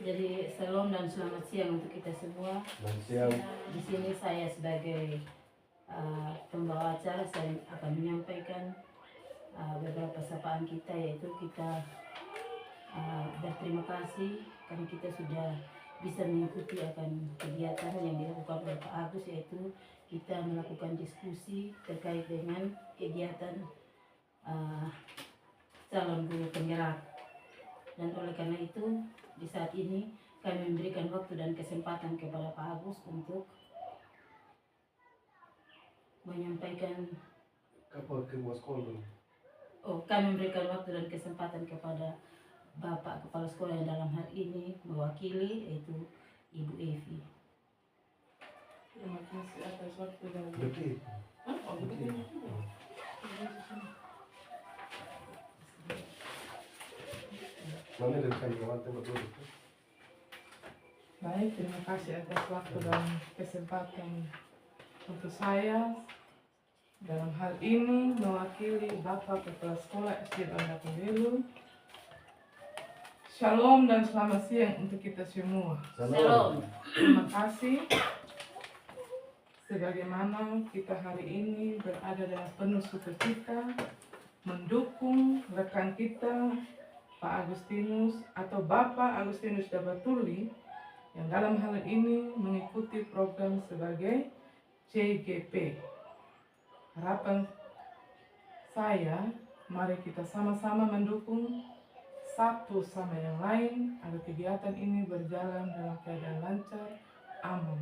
Jadi salam dan selamat siang untuk kita semua. Selamat siang. Di sini saya sebagai pembawa acara, saya akan menyampaikan beberapa sapaan kita, yaitu kita berterima kasih karena kita sudah bisa mengikuti akan kegiatan yang dilakukan oleh Pak Agus, yaitu kita melakukan diskusi terkait dengan kegiatan calon guru penggerak. Dan oleh karena itu di saat ini kami memberikan waktu dan kesempatan kepada Pak Agus untuk menyampaikan. Kami memberikan waktu dan kesempatan kepada Bapak Kepala Sekolah yang dalam hal ini mewakili, yaitu Ibu Evi. Terima kasih atas waktu dan baik, terima kasih atas waktu dan kesempatan untuk saya dalam hal ini mewakili Bapak Kepala Sekolah SD Banda Pembelu. Shalom dan selamat siang untuk kita semua. Shalom. Terima kasih. Sebagaimana kita hari ini berada dalam penuh sukacita mendukung rekan kita Pak Agustinus atau Bapak Agustinus Dabatuli yang dalam hal ini mengikuti program sebagai CGP. Harapan saya, mari kita sama-sama mendukung satu sama yang lain agar kegiatan ini berjalan dalam keadaan lancar, aman.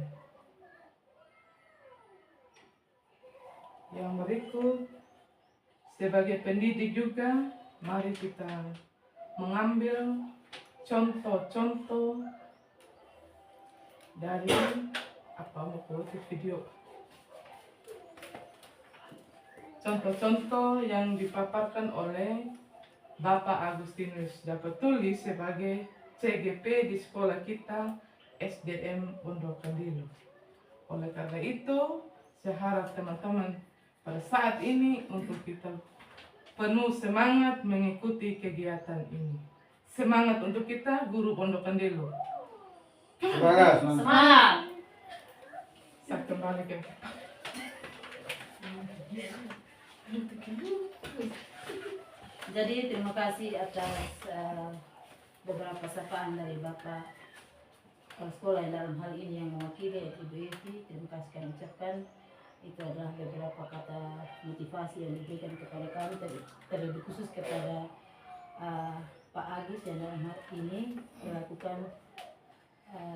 Yang berikut, sebagai pendidik juga, mari kita mengambil contoh-contoh dari video. Contoh-contoh yang dipaparkan oleh Bapak Agustinus Dabatuli sebagai CGP di sekolah kita SDM Pondok Kandilu. Oleh karena itu, saya harap teman-teman pada saat ini untuk kita penuh semangat mengikuti kegiatan ini. Semangat untuk kita, Guru Pondok Kandilu. Semangat. Semangat. Saya kembali ke Jadi terima kasih atas beberapa sapaan dari Bapak Kepala Sekolah yang dalam hal ini yang mewakili, yaitu Ibu Evi. Terima kasih kami ucapkan. Itu adalah beberapa kata motivasi yang diberikan kepada kami, terlebih khusus kepada Pak Agus yang dalam hal ini melakukan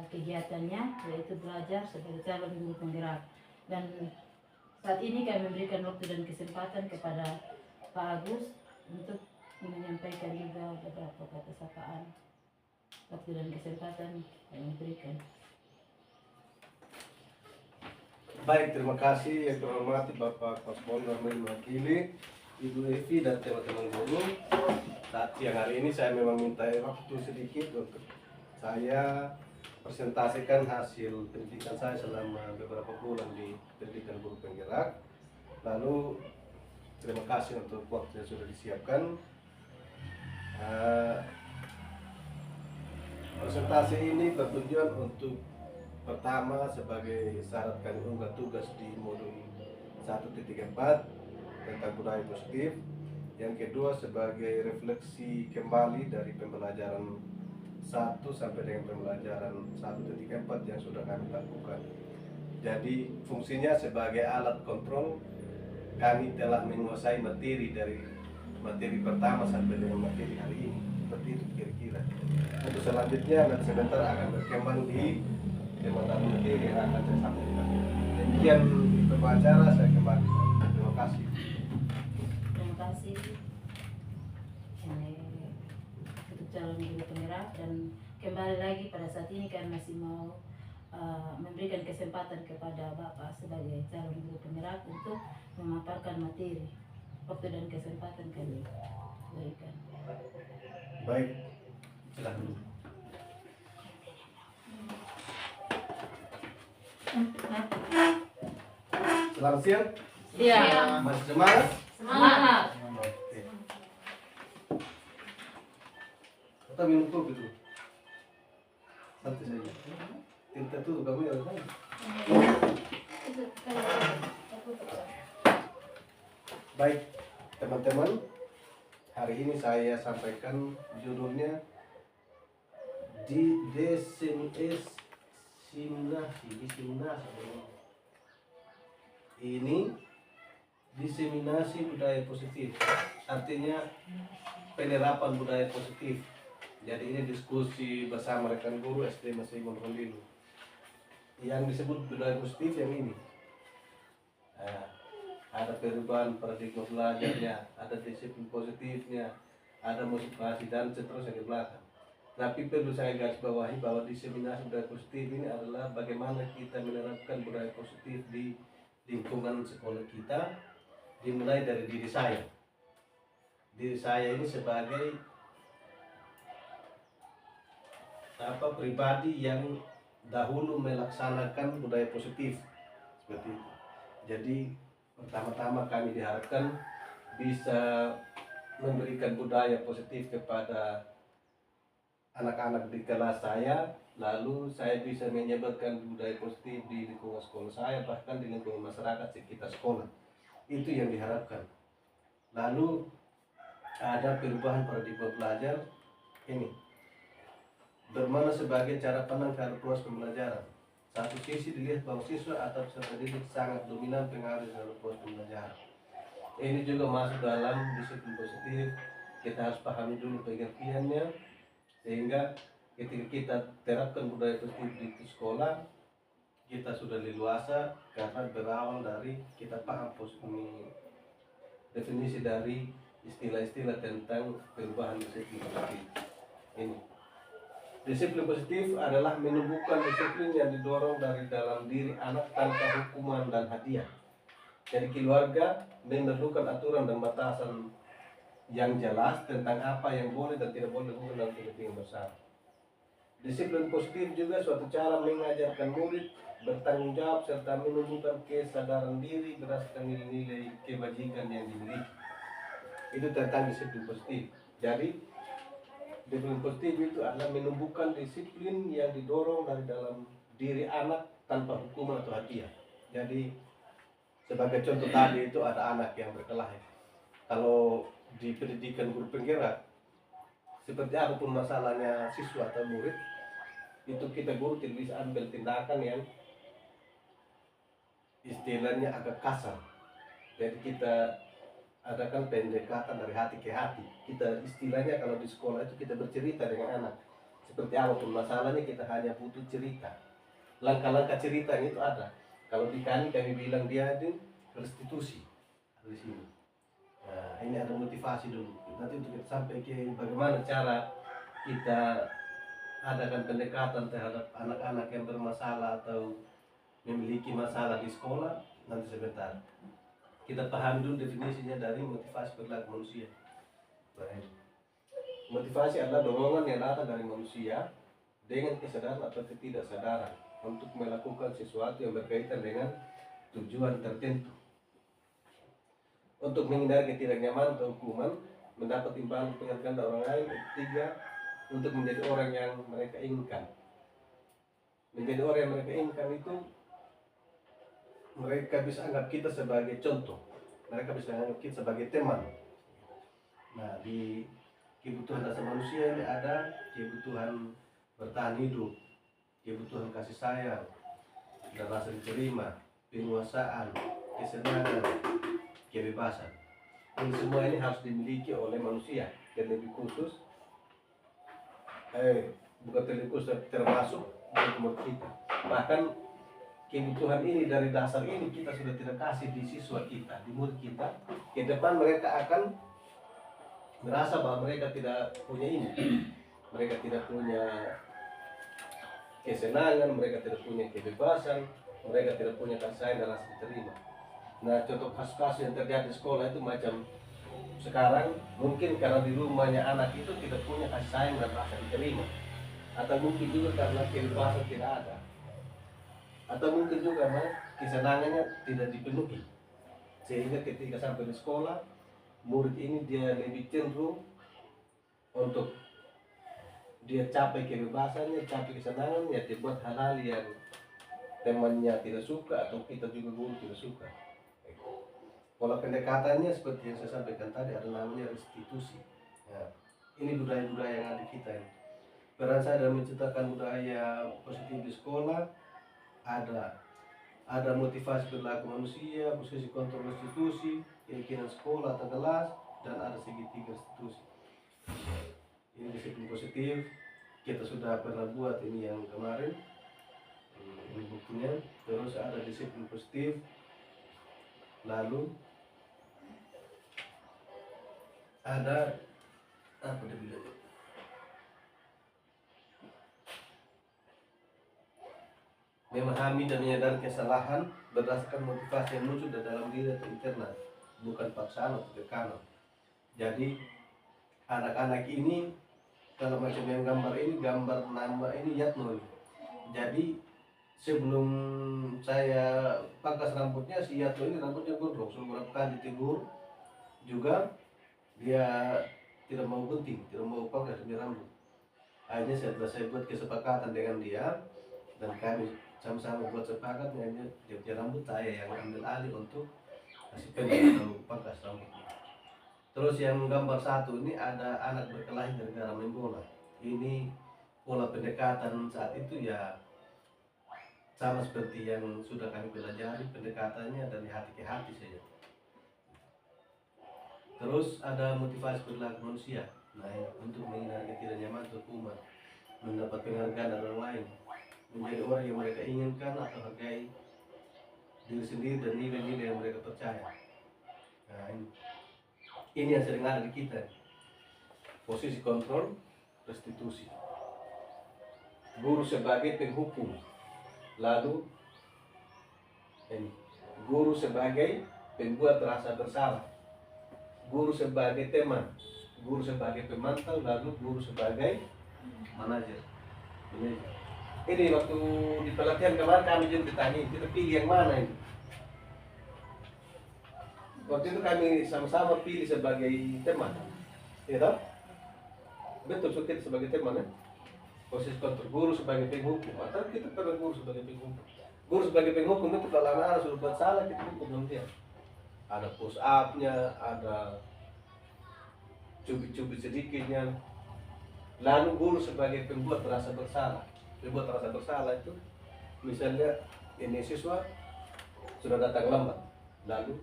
kegiatannya, yaitu belajar sebagai calon guru penggerak. Dan saat ini kami memberikan waktu dan kesempatan kepada Pak Agus untuk menyampaikan juga beberapa kata sapaan. Waktu dan kesempatan yang diberikan. Baik, terima kasih yang terhormati Bapak Kepala Sekolah mewakili Ibu Evi dan teman-teman guru. Saat siang hari ini saya memang minta waktu sedikit untuk saya presentasikan hasil pendidikan saya selama beberapa bulan di pendidikan guru penggerak. Lalu terima kasih untuk waktu yang sudah disiapkan. Presentasi ini bertujuan untuk pertama sebagai syarat kami unggah tugas di modul 1.4 tentang budaya positif. Yang kedua sebagai refleksi kembali dari pembelajaran 1 sampai dengan pembelajaran 1.4 yang sudah kami lakukan. Jadi fungsinya sebagai alat kontrol, kami telah menguasai materi dari materi pertama sampai dengan materi hari ini. Seperti itu kira-kira. Untuk selanjutnya nanti sebentar akan berkembang di teman-teman materi yang akan saya sampaikan. Demikian pembicara, saya kembali. Terima kasih. Terima kasih untuk calon guru penggerak. Dan kembali lagi pada saat ini kami masih mau memberikan kesempatan kepada Bapak sebagai calon guru penggerak untuk memaparkan materi. Waktu dan kesempatan kami berikan. Baik, silakan. Selamat siang. Siang. Masih semangat? Semangat. Oke. Kita minum kopi dulu. Nanti saja. Tinta tuh kamu yang mana? Baik, teman-teman, hari ini saya sampaikan judulnya di ini diseminasi budaya positif, artinya penerapan budaya positif. Jadi ini diskusi bersama rekan guru SD Masih Hondilu. Yang disebut budaya positif yang ini. Nah, ada perubahan paradigma belajarnya, ada disiplin positifnya, ada motivasi dan seterusnya di belakang. Tapi perlu saya garis bawahi bahwa diseminasi budaya positif ini adalah bagaimana kita menerapkan budaya positif di lingkungan sekolah kita, dimulai dari diri saya. Diri saya ini sebagai pribadi yang dahulu melaksanakan budaya positif seperti itu. Jadi pertama-tama kami diharapkan bisa memberikan budaya positif kepada anak-anak di kelas saya, lalu saya bisa menyebarkan budaya positif di lingkungan sekolah saya, bahkan di lingkungan masyarakat sekitar sekolah. Itu yang diharapkan. Lalu ada perubahan paradigma belajar ini bermana sebagai cara pandang terhadap proses pembelajaran. Satu sisi dilihat bahwa siswa atau peserta didik sangat dominan pengaruh dalam proses pembelajaran. Ini juga masuk dalam disiplin positif. Kita harus pahami dulu pengertiannya, sehingga ketika kita terapkan budaya positif di sekolah, kita sudah leluasa karena berawal dari kita paham definisi dari istilah-istilah tentang perubahan disiplin positif. Ini disiplin positif adalah menumbuhkan disiplin yang didorong dari dalam diri anak tanpa hukuman dan hadiah. Jadi keluarga memerlukan aturan dan batasan yang jelas tentang apa yang boleh dan tidak boleh dilakukan dalam kepentingan bersama. Disiplin positif juga suatu cara mengajarkan murid bertanggung jawab serta menumbuhkan kesadaran diri berdasarkan nilai-nilai kebajikan yang dimiliki. Itu tentang disiplin positif. Jadi disiplin positif itu adalah menumbuhkan disiplin yang didorong dari dalam diri anak tanpa hukuman atau hadiah. Jadi sebagai contoh tadi itu ada anak yang berkelahi. Kalau di pendidikan guru penggerak, seperti apapun masalahnya siswa atau murid, itu kita guru tidak bisa ambil tindakan yang istilahnya agak kasar. Jadi kita adakan pendekatan dari hati ke hati. Kita istilahnya kalau di sekolah itu kita bercerita dengan anak. Seperti apapun masalahnya kita hanya butuh cerita. Langkah-langkah cerita itu ada. Kalau di kami bilang dia itu restitusi di sini. Nah, ini ada motivasi dulu. Nanti untuk kita sampai ke bagaimana cara kita adakan pendekatan terhadap anak-anak yang bermasalah atau memiliki masalah di sekolah, nanti sebentar. Kita paham dulu definisinya dari motivasi perilaku manusia. Baik. Motivasi adalah dorongan yang datang dari manusia dengan kesadaran atau ketidaksadaran untuk melakukan sesuatu yang berkaitan dengan tujuan tertentu. Untuk menghindari ketidaknyamanan atau hukuman, mendapat imbalan penghargaan dari orang lain. Ketiga, untuk menjadi orang yang mereka inginkan. Menjadi orang yang mereka inginkan itu mereka bisa anggap kita sebagai contoh, mereka bisa anggap kita sebagai teman. Nah, di kebutuhan dasar manusia ini ada kebutuhan bertahan hidup, kebutuhan kasih sayang, dan rasa diterima, penguasaan, kesenangan, kebebasan. Ini semua ini harus dimiliki oleh manusia, dan lebih khusus bukan terlebih khusus termasuk umur kita. Bahkan kebutuhan ini dari dasar ini kita sudah tidak kasih di siswa kita, di murid kita. Ke depan mereka akan merasa bahwa mereka tidak punya ini, mereka tidak punya kesenangan, mereka tidak punya kebebasan, mereka tidak punya kasih sayang dan rasa diterima. Nah, contoh kasus-kasus yang terjadi di sekolah itu macam sekarang mungkin karena di rumahnya anak itu tidak punya kasih sayang dan rasa diterima, atau mungkin juga karena kebebasan tidak ada, atau mungkin juga karena kesenangannya tidak dipenuhi, sehingga ketika sampai di sekolah murid ini dia lebih cenderung untuk dia capai kebebasannya, capai kesenangannya, dia buat hal-hal yang temannya tidak suka atau kita juga guru tidak suka. Pola pendekatannya seperti yang saya sampaikan tadi ada namanya restitusi. Ya, ini budaya-budaya yang ada di kita ini. Peran saya dalam menciptakan budaya positif di sekolah ada motivasi perilaku manusia, posisi kontrol restitusi, keyakinan sekolah atau kelas, dan ada segitiga restitusi. Ini disiplin positif, kita sudah pernah buat ini yang kemarin, ini bukunya. Terus ada disiplin positif, lalu ada apa dia bilang? Memahami dan menyadari kesalahan berdasarkan motivasi yang muncul dari dalam diri atau internal, bukan paksaan atau tekanan. Jadi anak-anak ini kalau macam yang gambar ini, gambar nama ini Yatno. Jadi sebelum saya pangkas rambutnya, si Yatno ini rambutnya gondrong, sudah beberapa kali ditegur juga, dia tidak mau gunting, tidak mau pangkas rambut. Akhirnya setelah saya buat kesepakatan dengan dia dan kami sama-sama buat sepakat, dia punya rambut, saya yang ambil alih untuk kasih pendek atau pangkas rambut. Terus yang gambar satu ini ada anak berkelahi gara-gara main bola. Ini pola pendekatan saat itu ya sama seperti yang sudah kami pelajari, pendekatannya dari hati ke hati saja. Terus ada motivasi perilaku manusia. Nah, untuk menghindari ketidaknyamanan atau kuman, mendapat penghargaan dari orang lain, menjadi orang yang mereka inginkan atau hargai diri sendiri dan nilai-nilai yang mereka percaya. Nah, ini yang sering ada di kita. Posisi kontrol, restitusi. Guru sebagai penghukum. Lalu ini, guru sebagai pembuat rasa bersalah. Guru sebagai teman, guru sebagai pemantau, lalu guru sebagai manajer. Ini waktu di pelatihan kemarin kami juga ditanya, kita pilih yang mana ini? Waktu itu kami sama-sama pilih sebagai teman, ya toh? Betul, so kita sebagai teman ya. Posisi kontrol, guru sebagai penghukum, atau kita pernah guru sebagai penghukum. Guru sebagai penghukum itu kalau anak sudah buat salah kita hukum dia. Ada push up-nya, ada cubit-cubit sedikitnya. Lalu guru sebagai pembuat rasa bersalah. Pembuat rasa bersalah itu misalnya ini siswa sudah datang lambat, lalu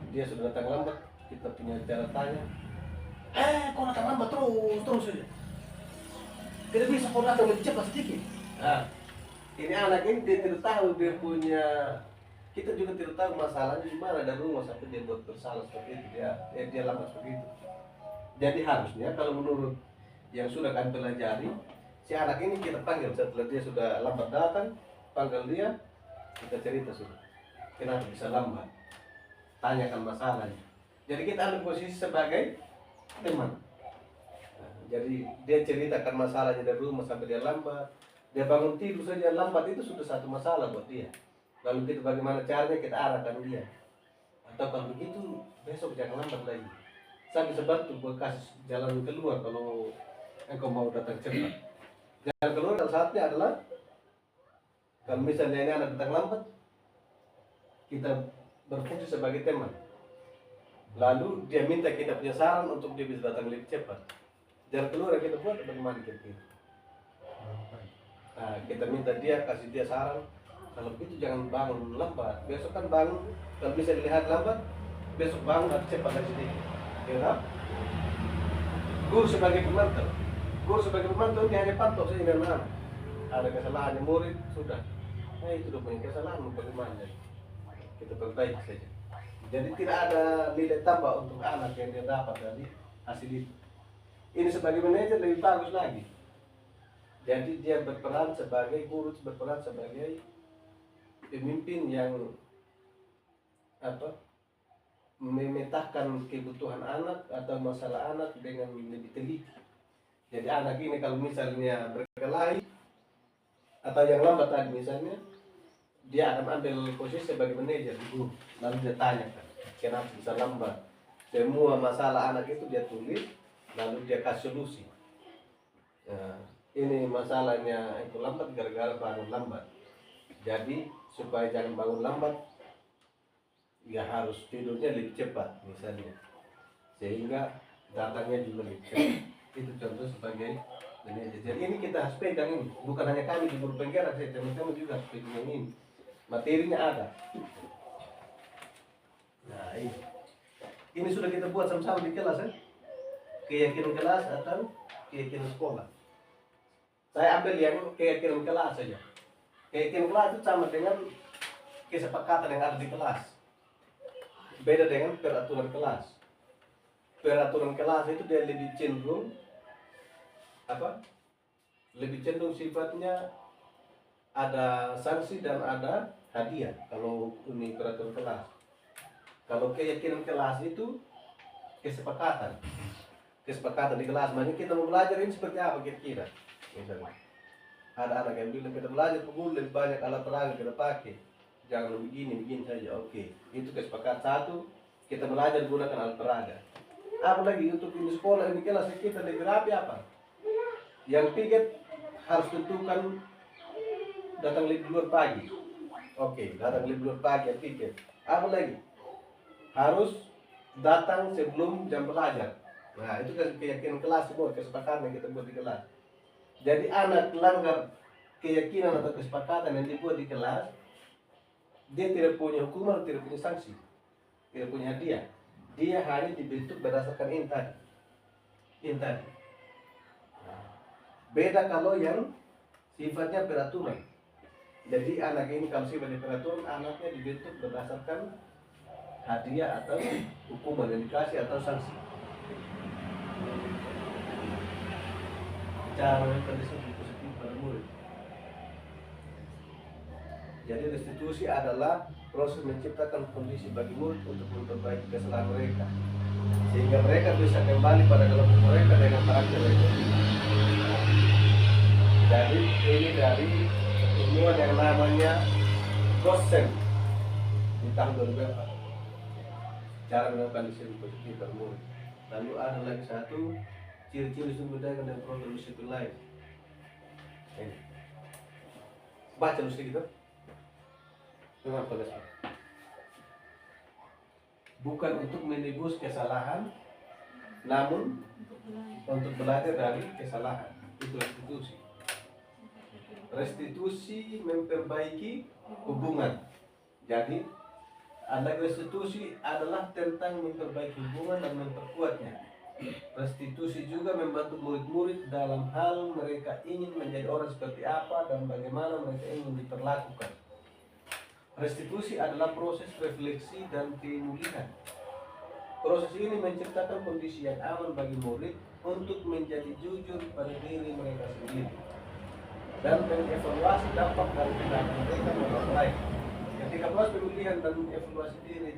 dia sudah datang lambat, kita punya cara tanya, kau datang lambat terus saja, tidak bisa kau datang lebih cepat sedikit. Nah, ini anak ini dia tidak tahu, dia punya, kita juga tidak tahu masalahnya di mana dari rumah sampai dia buat bersalah seperti itu, dia lambat seperti itu. Jadi harusnya kalau menurut yang sudah kami pelajari, si anak ini kita panggil setelah dia sudah lambat datang, panggil dia, kita cerita sudah kenapa bisa lambat, tanyakan masalahnya. Jadi kita ambil posisi sebagai teman. Nah, jadi dia ceritakan masalahnya dari rumah sampai dia lambat, dia bangun tidur saja lambat, itu sudah satu masalah buat dia. Lalu kita bagaimana caranya kita arahkan dia, atau kalau begitu besok jangan lambat lagi. Saya bisa bantu buat kasih jalan keluar kalau engkau mau datang cepat. Jalan keluar dan saatnya adalah kalau misalnya ini anak datang lambat, kita berfungsi sebagai teman. Lalu dia minta kita punya saran untuk dia bisa datang lebih cepat. Jalan keluar yang kita buat bagaimana kita? Nah, kita minta dia, kasih dia saran. Kalau begitu jangan bangun lambat. Besok kan bangun, kalau bisa dilihat lambat, besok bangun harus cepat dari sedikit. Ya, guru sebagai pemantau. Guru sebagai pemantau dia hanya pantau saja dengan anak. Ada kesalahan yang murid sudah. Nah itu udah punya kesalahan bagaimana? Kita perbaiki saja. Jadi tidak ada nilai tambah untuk anak yang dia dapat dari hasil itu. Ini sebagai manajer lebih bagus lagi. Jadi dia berperan sebagai guru, berperan sebagai pemimpin yang memetakan kebutuhan anak atau masalah anak dengan lebih teliti. Jadi anak ini kalau misalnya berkelahi atau yang lambat tadi misalnya, dia akan ambil posisi sebagai manajer di guru. Lalu dia tanyakan kenapa bisa lambat. Semua masalah anak itu dia tulis, lalu dia kasih solusi. Nah, ini masalahnya itu lambat gara-gara bangun lambat. Jadi supaya jangan bangun lambat, ya harus tidurnya lebih cepat misalnya, sehingga datangnya juga lebih cepat. Itu contoh sebagai manajer. Jadi ini kita harus pegang ini, bukan hanya kami di guru penggerak, saya teman-teman juga harus pegang ini. Materinya ada. Nah ini sudah kita buat sama-sama di kelas ya. Keyakinan kelas atau keyakinan sekolah. Saya ambil yang keyakinan kelas saja. Keyakinan kelas itu sama dengan kesepakatan yang ada di kelas. Beda dengan peraturan kelas. Peraturan kelas itu dia lebih cenderung apa? Lebih cenderung sifatnya ada sanksi dan ada hadiah kalau ini peraturan kelas. Kalau keyakinan kelas itu kesepakatan. Kesepakatan di kelas, makanya kita mau belajar ini seperti apa kira-kira. Misalnya ada anak yang bilang kita belajar pukul lebih banyak alat peraga kita pakai, jangan begini saja. Oke, itu kesepakatan. Satu, kita belajar gunakan alat peraga. Apalagi untuk ini sekolah ini kelas kita lebih rapi apa? Yang piket harus tentukan datang lebih duluan pagi. Oke, datang lebih duluan pagi yang piket. Apalagi harus datang sebelum jam belajar. Nah, itu keyakinan kelas semua, kesepakatan yang kita buat di kelas. Jadi anak melanggar keyakinan atau kesepakatan yang dibuat di kelas, dia tidak punya hukuman, tidak punya sanksi, tidak punya hadiah. Dia hanya dibentuk berdasarkan ini tadi. Beda kalau yang sifatnya peraturan. Jadi anak ini kalau sifatnya peraturan, anaknya dibentuk berdasarkan hadiah atau hukuman yang dikasih atau sanksi. Cara kondisi positif pada murid. Jadi restitusi adalah proses menciptakan kondisi bagi murid untuk memperbaiki kesalahan mereka, sehingga mereka bisa kembali pada kelompok mereka dengan karakter mereka. Jadi ini dari ilmuwan yang namanya Gossen di tahun 2004. Cara melakukan disiplin positif pada murid. Lalu ada lagi satu, ciri-ciri sumber daya dan program disiplin lain. Ini. Baca dulu sedikit. Dengar tulisnya. Bukan untuk menebus kesalahan, namun untuk belajar dari kesalahan. Itu restitusi. Restitusi memperbaiki hubungan. Jadi, restitusi adalah tentang memperbaiki hubungan dan memperkuatnya. Restitusi juga membantu murid-murid dalam hal mereka ingin menjadi orang seperti apa dan bagaimana mereka ingin diperlakukan. Restitusi adalah proses refleksi dan pemulihan. Proses ini menciptakan kondisi yang aman bagi murid untuk menjadi jujur pada diri mereka sendiri dan mengevaluasi dampak dari tindakan mereka pada orang lain. Ketika proses pemulihan dan evaluasi diri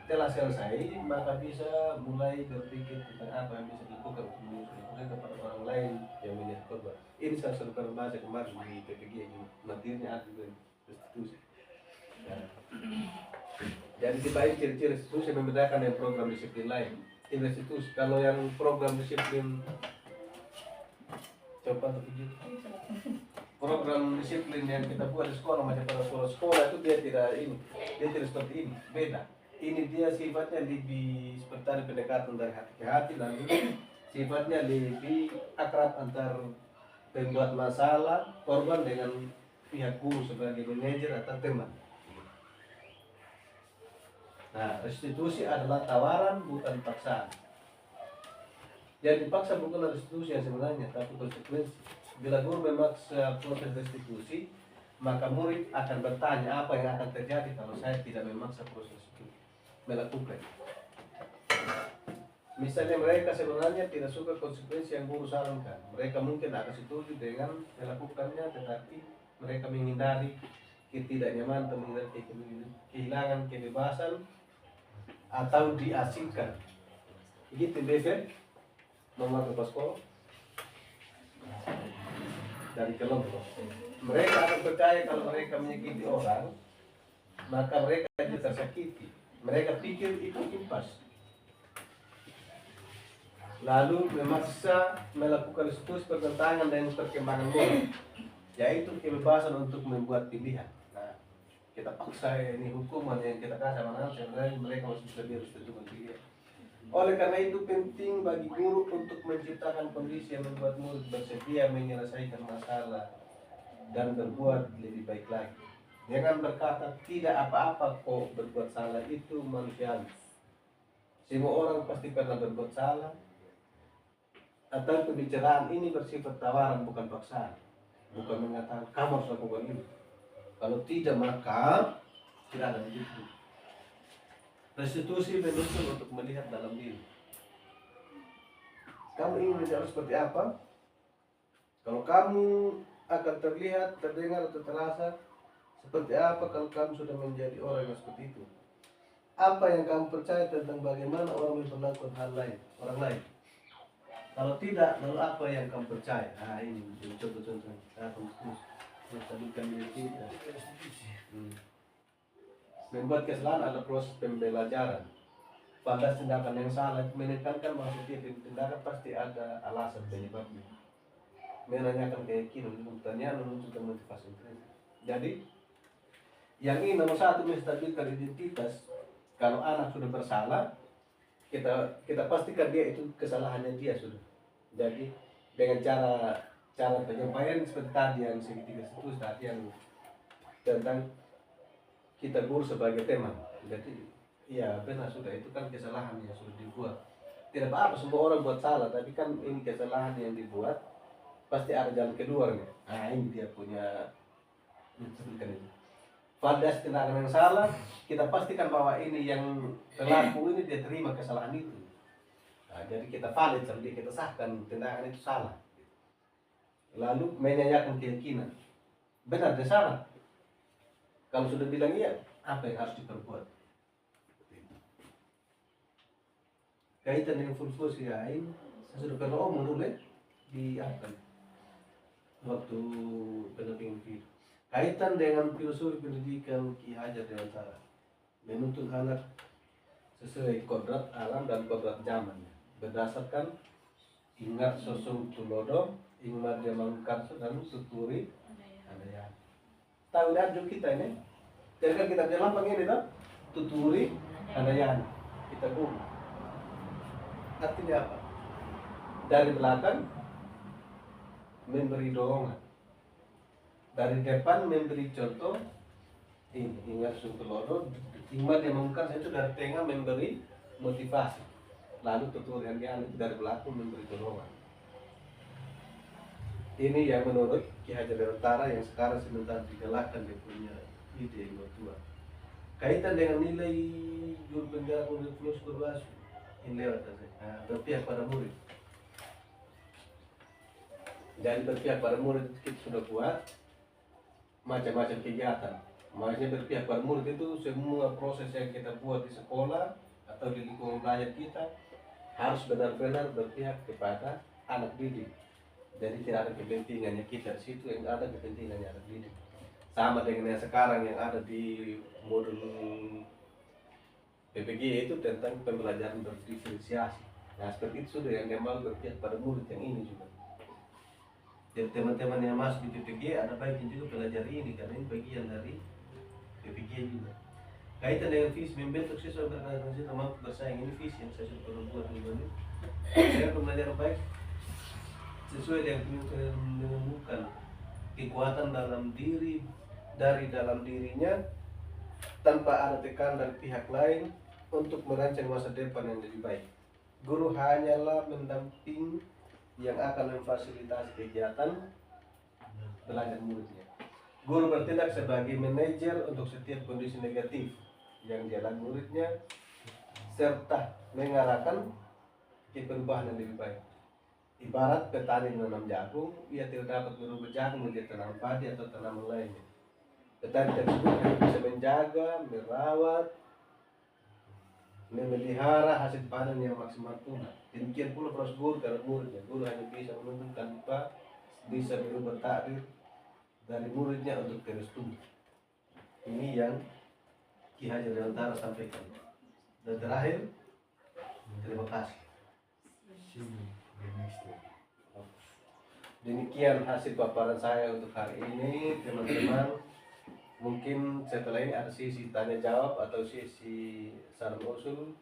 telah selesai, maka bisa mulai berpikir tentang apa yang bisa dilakukan untuk menyusulkan kepada orang lain yang menjadi korban. Ini saya selalu bahasa kemarin di PPG ini, materinya ada juga restitusi. Nah, jadi dibagi ciri-ciri restitusi yang membedakan dengan program disiplin lain. Ini restitusi. Kalau yang program disiplin, coba tertuju. Program disiplin yang kita buat di sekolah macam pada sekolah itu dia tidak seperti ini, beda. Ini dia sifatnya lebih seperti pendekatan dari hati ke hati, lalu sifatnya lebih akrab antar pembuat masalah korban dengan pihak guru sebagai manajer atau teman. Nah, restitusi adalah tawaran bukan paksaan. Yang dipaksa bukanlah restitusi yang sebenarnya, tapi konsekuensi. Bila guru memaksa proses restitusi, maka murid akan bertanya apa yang akan terjadi kalau saya tidak memaksa proses itu melakukan. Misalnya mereka sebenarnya tidak suka konsekuensi yang guru sarankan, mereka mungkin akan setuju dengan melakukannya, tetapi mereka menghindari ketidaknyamanan atau menghindari kehilangan kebebasan atau diasingkan. Begitu BV nomor sekolah dari kelompok. Mereka akan percaya kalau mereka menyakiti orang, maka mereka juga tersakiti. Mereka pikir itu impas. lalu memaksa melakukan restitusi bertentangan dengan perkembangan moral, yaitu kebebasan untuk membuat pilihan. Nah, kita paksa ini hukuman yang kita kasih sama anak, sebenarnya mereka masih bisa harus tentukan pilihan. Oleh karena itu penting bagi guru untuk menciptakan kondisi yang membuat murid bersedia menyelesaikan masalah dan berbuat lebih baik lagi. Jangan berkata tidak apa-apa kok, berbuat salah itu manusiawi. Semua orang pasti pernah berbuat salah. Atau pembicaraan ini bersifat tawaran bukan paksaan. Bukan mengatakan kamu harus lakukan ini. Kalau tidak maka tidak ada begitu. Restitusi menuntut untuk melihat dalam diri. Kamu ingin menjadi seperti apa? Kalau kamu akan terlihat, terdengar atau terasa seperti apa kalau kamu sudah menjadi orang yang seperti itu? Apa yang kamu percaya tentang bagaimana orang memperlakukan hal lain, orang lain? Kalau tidak, lalu apa yang kamu percaya? Nah ini contoh-contoh. Menstabilkan diri kita. Membuat kesalahan adalah proses pembelajaran. Pada tindakan yang salah, menekankan bahwa setiap tindakan pasti ada alasan penyebabnya. Menanyakan keyakinan, pertanyaan, menunjukkan motivasi mereka. Jadi, yang ini nomor satu menstabilkan identitas. Kalau anak sudah bersalah, kita pastikan dia itu kesalahannya dia sudah. Jadi dengan cara penyampaian seperti tadi yang segitiga itu tadi yang tentang kita guru sebagai teman. Jadi ya benar sudah, itu kan kesalahan yang sudah dibuat. Tidak apa-apa semua orang buat salah, tapi kan ini kesalahan yang dibuat pasti ada jalan keluarnya. Nah ini dia punya menstabilkan itu. Pada tindakan yang salah, kita pastikan bahwa ini yang pelaku ini dia terima kesalahan itu. Nah, jadi kita valid, jadi kita sahkan tindakan itu salah. Lalu menyanyikan keyakinan. Benar dia salah. Kalau sudah bilang iya, apa yang harus diperbuat? Kaitan dengan filsafat lain, saya sudah pernah dulu di apa? Waktu pendampingan video. Kaitan dengan filosofi pendidikan Ki Hajar Dewantara, menuntun anak sesuai kodrat alam dan kodrat zaman, berdasarkan ingat sosok tulodo, ingat zaman karso dan tuturi andaya. Tahu dah kita ini, jadi kita jalan pakai ini dah, tuturi andaya, kita guru. Artinya apa? Dari belakang memberi dorongan. Dari depan memberi contoh, ini ingat sungkelodo, iman yang mengungkap itu dari tengah memberi motivasi, lalu tutorial yang dari belakang memberi dorongan. Ini yang menurut Ki Hajar Dewantara yang sekarang sebentar digalakkan dia punya ide yang tua. Kaitan dengan nilai juru penjara murid plus berbasu, ini lewat saja. Berpihak pada murid. Dan berpihak pada murid kita sudah buat macam-macam kegiatan. Maksudnya berpihak pada murid itu semua proses yang kita buat di sekolah atau di lingkungan belajar kita harus benar-benar berpihak kepada anak didik. Jadi tidak ada kepentingannya kita di situ, yang ada kepentingannya anak didik. Sama dengan yang sekarang yang ada di modul PPG itu tentang pembelajaran berdiferensiasi. Nah seperti itu sudah yang dia mau berpihak pada murid yang ini juga. Jadi teman-teman yang masuk di PPG ada baiknya juga belajar ini karena ini bagian dari PPG juga. Kaitan dengan visi membentuk siswa berkreasi mampu bersaing, ini visi yang saya sudah buat minggu ini. Saya pembelajaran baik sesuai dengan menemukan kekuatan dalam diri dari dalam dirinya tanpa ada tekanan dari pihak lain untuk merancang masa depan yang lebih baik. Guru hanyalah mendamping yang akan memfasilitasi kegiatan belajar muridnya. Guru bertindak sebagai manajer untuk setiap kondisi negatif yang dialami muridnya serta mengarahkan ke perubahan yang lebih baik. Ibarat petani menanam jagung, ia tidak dapat merubah jagung menjadi tanaman padi atau tanaman lainnya. Petani tersebut hanya bisa menjaga, merawat, memelihara hasil panen yang maksimal pula. Demikian pula proses guru terhadap muridnya. Guru hanya bisa menuntun tanpa bisa merubah takdir dari muridnya untuk terus tumbuh. Ini yang Ki Hajar Dewantara sampaikan. Dan terakhir, terima kasih. Demikian hasil paparan saya untuk hari ini, teman-teman. Mungkin setelah ini ada sesi tanya jawab atau sesi saran usul.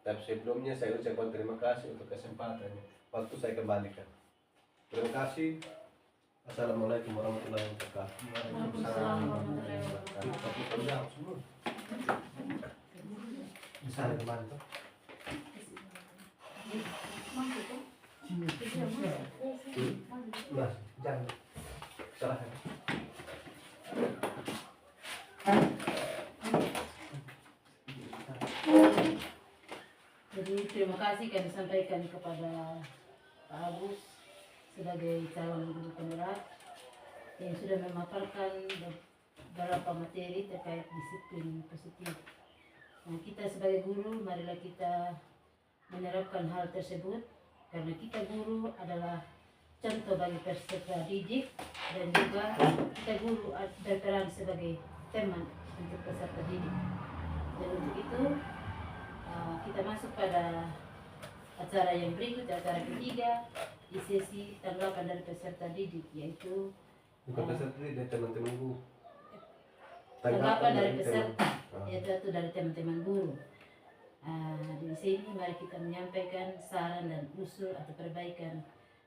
Tapi sebelumnya saya ucapkan terima kasih untuk kesempatannya. Waktu saya kembalikan. Terima kasih. Assalamualaikum warahmatullahi wabarakatuh. Waalaikumsalam warahmatullahi wabarakatuh. Bisa kembali. Mas, jangan salah. Jadi terima kasih kami sampaikan kepada Pak Agus sebagai calon guru penerap yang sudah memaparkan beberapa materi terkait disiplin positif. Nah, kita sebagai guru, marilah kita menerapkan hal tersebut karena kita guru adalah contoh bagi peserta didik dan juga kita guru berperan sebagai teman untuk peserta didik. Dan untuk itu kita masuk pada acara yang berikut, acara ketiga di sesi tanggapan dari peserta didik, yaitu Bukan peserta dari teman-teman guru. tanggapan dari peserta, yaitu dari teman-teman guru. Di sini mari kita menyampaikan saran dan usul atau perbaikan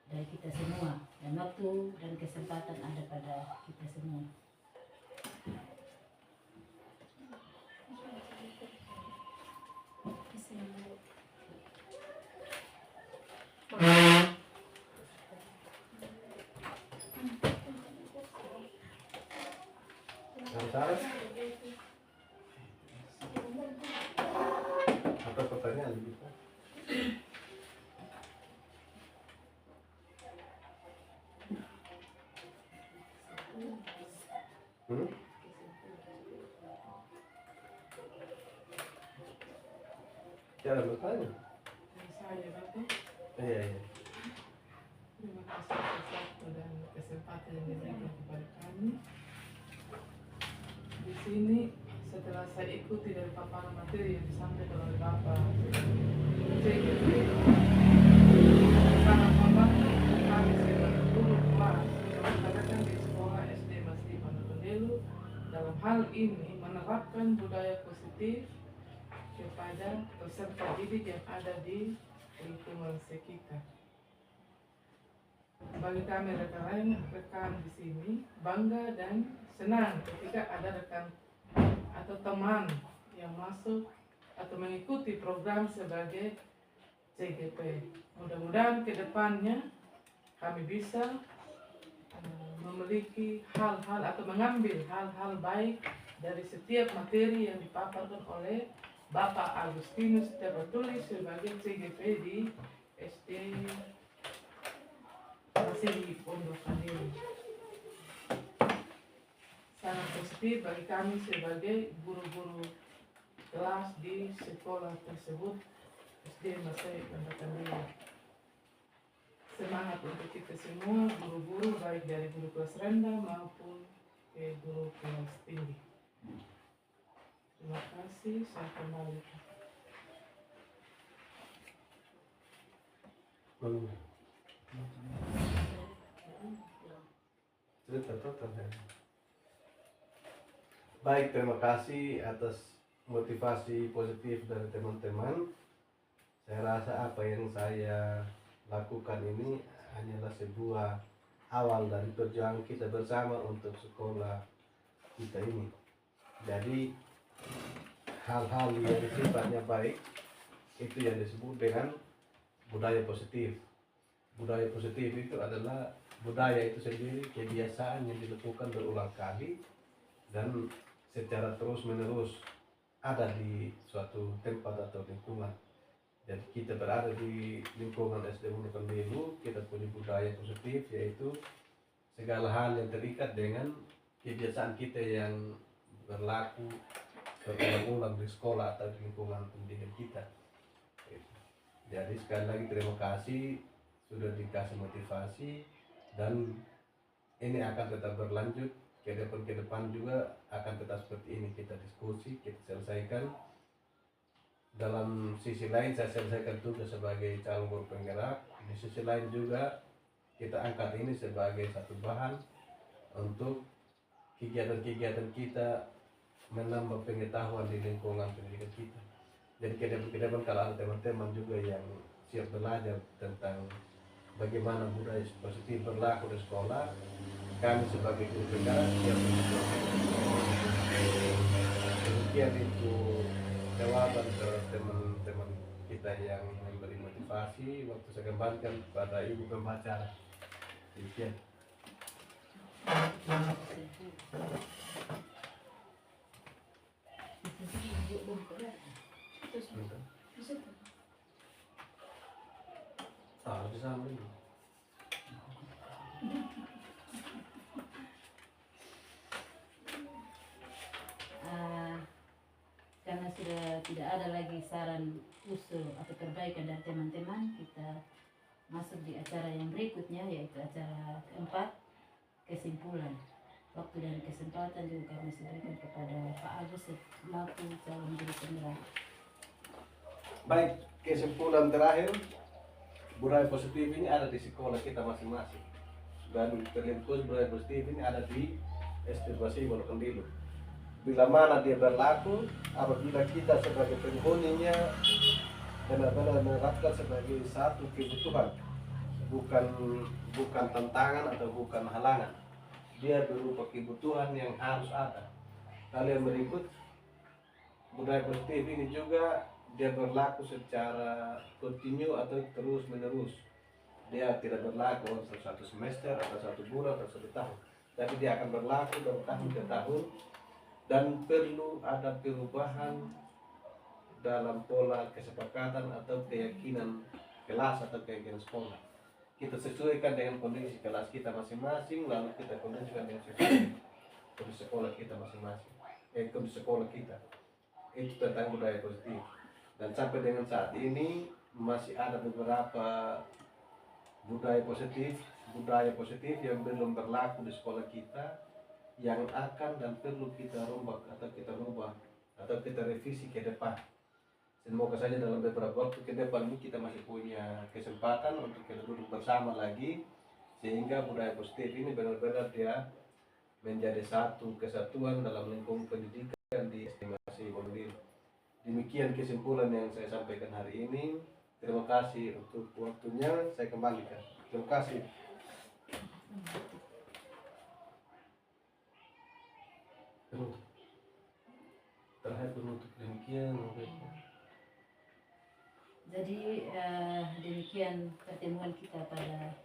dari kita semua, dan waktu dan kesempatan ada pada kita semua. Saran? Apa pertanyaan begitu? Jangan bertanya. Dari saya, Bapak. Iya. Terima kasih atas waktu dan kesempatan yang diberikan kepada kami. Di sini setelah saya ikuti dari paparan materi yang disampaikan oleh Bapak CGP, sangat membantu kami sebagai guru kelas yang mengadakan di sekolah SD Masih Panutundelu dalam hal ini menerapkan budaya positif kepada peserta didik yang ada di lingkungan sekitar. Bagi kami rekan di sini bangga dan senang ketika ada rekan atau teman yang masuk atau mengikuti program sebagai CGP. Mudah-mudahan ke depannya kami bisa memiliki hal-hal atau mengambil hal-hal baik dari setiap materi yang dipaparkan oleh Bapak Agustinus Tertulis sebagai CGP di SD masih di Pondok Kandil. Sangat positif bagi kami sebagai guru-guru kelas di sekolah tersebut SD masih Pondok Kandil. Semangat untuk kita semua guru-guru baik dari guru kelas rendah maupun ke guru kelas tinggi. Terima kasih, saya kembali. Baik, terima kasih atas motivasi positif dari teman-teman. Saya rasa apa yang saya lakukan ini hanyalah sebuah awal dari perjuangan kita bersama untuk sekolah kita ini. Jadi hal-hal yang sifatnya baik itu yang disebut dengan budaya positif. Budaya positif itu adalah budaya itu sendiri kebiasaan yang dilakukan berulang kali dan secara terus menerus ada di suatu tempat atau lingkungan. Jadi kita berada di lingkungan SD Pondok Kandil, kita punya budaya positif, yaitu segala hal yang terikat dengan kebiasaan kita yang berlaku berulang-ulang di sekolah atau di lingkungan pendidikan kita. Jadi sekali lagi terima kasih sudah dikasih motivasi, dan ini akan tetap berlanjut ke depan juga akan tetap seperti ini, kita diskusi, kita selesaikan dalam sisi lain saya selesaikan tugas sebagai calon guru penggerak, di sisi lain juga kita angkat ini sebagai satu bahan untuk kegiatan-kegiatan kita menambah pengetahuan di lingkungan pendidikan kita. Jadi kedepan kalau ada teman-teman juga yang siap belajar tentang bagaimana budaya positif berlaku di sekolah, kami sebagai guru penggerak siap mendukung. Demikian itu jawaban ke teman-teman kita yang memberi motivasi. Waktu saya kembalikan pada ibu pembicara. Demikian. Bisa ambil. Karena sudah tidak ada lagi saran usul atau perbaikan dari teman-teman, kita masuk di acara yang berikutnya, yaitu acara keempat, kesimpulan. Waktu dan kesempatan juga kami berikan kepada Pak Agus selaku calon guru penggerak. Baik, kesimpulan terakhir, budaya positif ini ada di sekolah kita masing-masing, dan terlintas budaya positif ini ada di SD Basi Wonokendilu. Bila mana dia berlaku, apabila kita sebagai penghuninya benar-benar menerapkan sebagai satu kebutuhan, bukan tantangan atau bukan halangan, dia berupa kebutuhan yang harus ada. Lalu yang berikut, budaya positif ini juga dia berlaku secara kontinu atau terus menerus. Dia tidak berlaku untuk satu semester atau satu bulan atau satu tahun, tapi dia akan berlaku dari tahun ke tahun, dan perlu ada perubahan dalam pola kesepakatan atau keyakinan kelas atau keyakinan sekolah. Kita sesuaikan dengan kondisi kelas kita masing-masing, lalu kita kondisikan dengan sesuai kondisi sekolah kita masing-masing, kondisi sekolah kita. Itu tentang budaya positif. Dan sampai dengan saat ini masih ada beberapa budaya positif yang belum berlaku di sekolah kita, yang akan dan perlu kita rubah atau kita revisi ke depan. Semoga saja dalam beberapa waktu ke depan ini kita masih punya kesempatan untuk kita duduk bersama lagi, sehingga budaya positif ini benar-benar dia menjadi satu kesatuan dalam lingkungan pendidikan di estimasi Wonokendilu. Demikian kesimpulan yang saya sampaikan hari ini. Terima kasih untuk waktunya, saya kembalikan. Terima kasih. Terakhir penutup demikian. Jadi demikian pertemuan kita pada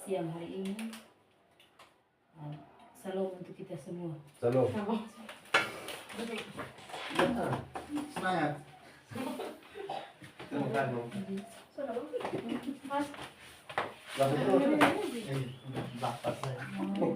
siang hari ini. Salam untuk kita semua. Salam. Semangat. Terima kasih. Dapat saya.